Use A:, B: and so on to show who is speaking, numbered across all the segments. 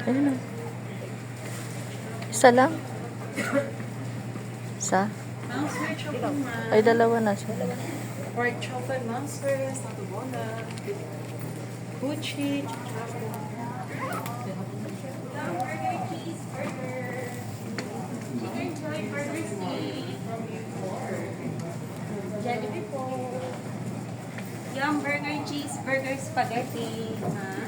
A: Ayun na. Isa lang. Isa?
B: Monster chocolate man.
A: Ay, dalawa na siya.
B: Pork chocolate monster. Satubona. Gucci.
C: Jollibee po. Yung burger, cheeseburger, spaghetti. Ha?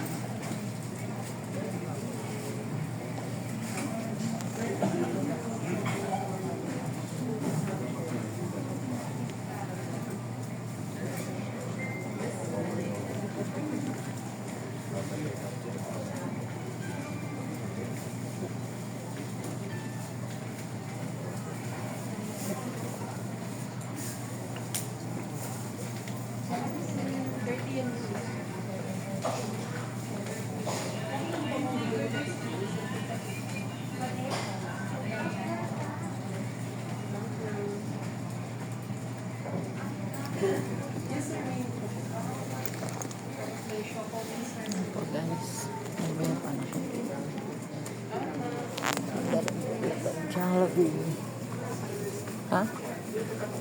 A: Ito guys. May pa na siya. Jollibee. Ha?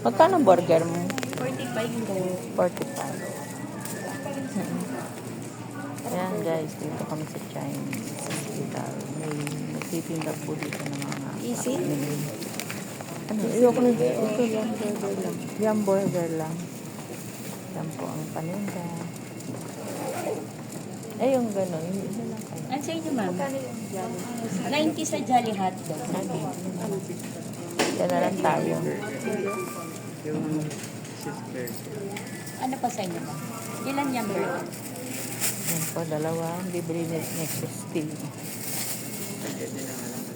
A: Magkano burger mo?
C: 45 po.
A: 45. Ayan guys, dito kami sa Chinese hospital. May nagtitinda po dito ng mga
C: Easy?
A: ano, ayoko na dito. Ito lang, burger lang. Yung burger lang. Yan po ang paninda. Eh, yung gano'n, hindi na lang kayo.
C: Ano sa inyo, ma'am? 90 sa Jolly Hotdog.
A: Sabi. Yan na lang tayo.
C: Ano pa sa inyo, ma'am? Ilan yung burger?
A: Yan po, dalawa. Libre next stay.
D: Pwede na lang.